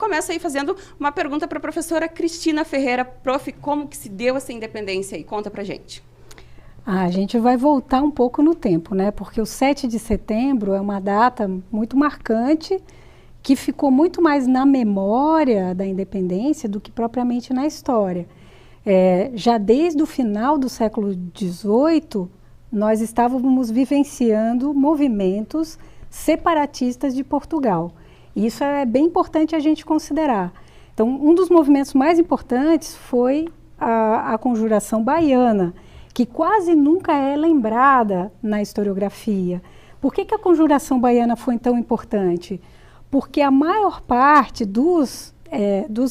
começo aí fazendo uma pergunta para a professora Cristina Ferreira. Prof, como que se deu essa independência aí? Conta pra gente. A gente vai voltar um pouco no tempo, né? Porque o 7 de setembro é uma data muito marcante, que ficou muito mais na memória da independência do que propriamente na história. Já desde o final do século XVIII, nós estávamos vivenciando movimentos separatistas de Portugal. E isso é bem importante a gente considerar. Então, um dos movimentos mais importantes foi a Conjuração Baiana, que quase nunca é lembrada na historiografia. Por que a Conjuração Baiana foi tão importante? Porque a maior parte dos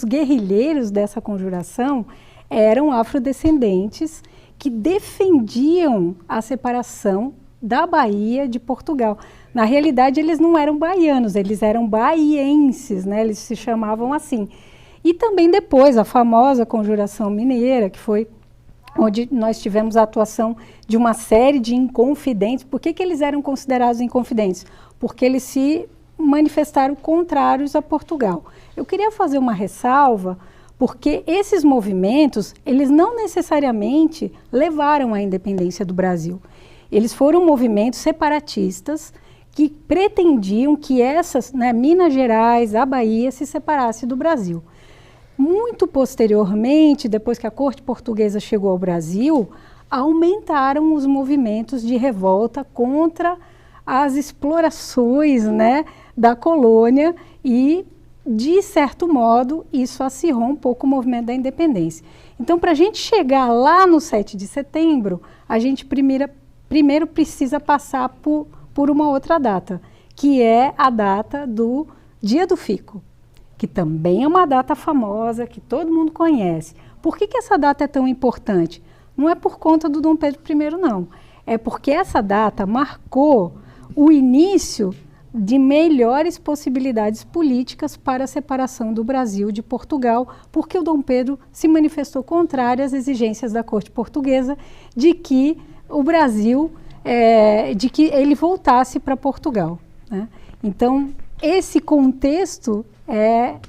guerrilheiros dessa conjuração eram afrodescendentes que defendiam a separação da Bahia de Portugal. Na realidade, eles não eram baianos, eles eram baienses, né? Eles se chamavam assim. E também depois, a famosa Conjuração Mineira, que foi onde nós tivemos a atuação de uma série de inconfidentes. Por que eles eram considerados inconfidentes? Porque eles se manifestaram contrários a Portugal. Eu queria fazer uma ressalva, porque esses movimentos, eles não necessariamente levaram à independência do Brasil. Eles foram movimentos separatistas que pretendiam que essas, Minas Gerais, a Bahia, se separasse do Brasil. Muito posteriormente, depois que a corte portuguesa chegou ao Brasil, aumentaram os movimentos de revolta contra as explorações, da colônia e, de certo modo, isso acirrou um pouco o movimento da independência. Então, para a gente chegar lá no 7 de setembro, a gente primeiro precisa passar por uma outra data, que é a data do Dia do Fico, que também é uma data famosa, que todo mundo conhece. Por que essa data é tão importante? Não é por conta do Dom Pedro I, não. É porque essa data marcou o início de melhores possibilidades políticas para a separação do Brasil de Portugal, porque o Dom Pedro se manifestou contrário às exigências da corte portuguesa de que o Brasil, de que ele voltasse para Portugal, né? Então, esse contexto,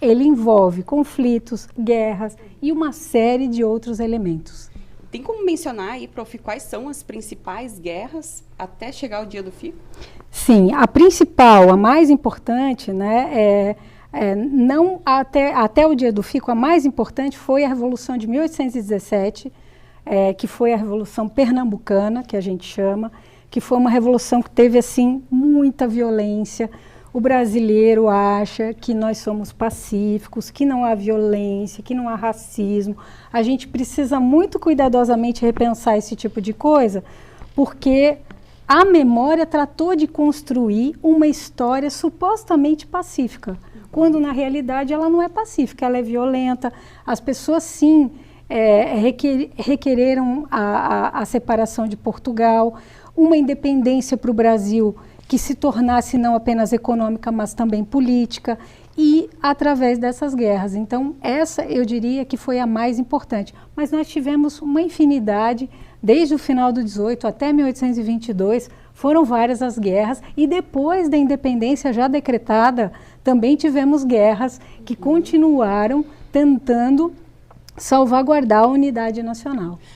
ele envolve conflitos, guerras e uma série de outros elementos. Tem como mencionar aí, prof, quais são as principais guerras até chegar o Dia do Fico? Sim, a principal, a mais importante, não até o Dia do Fico, a mais importante foi a Revolução de 1817, que foi a Revolução Pernambucana, que a gente chama, que foi uma revolução que teve, assim, muita violência. O brasileiro acha que nós somos pacíficos, que não há violência, que não há racismo. A gente precisa muito cuidadosamente repensar esse tipo de coisa, porque a memória tratou de construir uma história supostamente pacífica, quando na realidade ela não é pacífica, ela é violenta. As pessoas sim requereram a separação de Portugal, uma independência para o Brasil que se tornasse não apenas econômica, mas também política, e através dessas guerras. Então, essa eu diria que foi a mais importante. Mas nós tivemos uma infinidade, desde o final do 18 até 1822, foram várias as guerras, e depois da independência já decretada, também tivemos guerras que continuaram tentando salvaguardar a unidade nacional.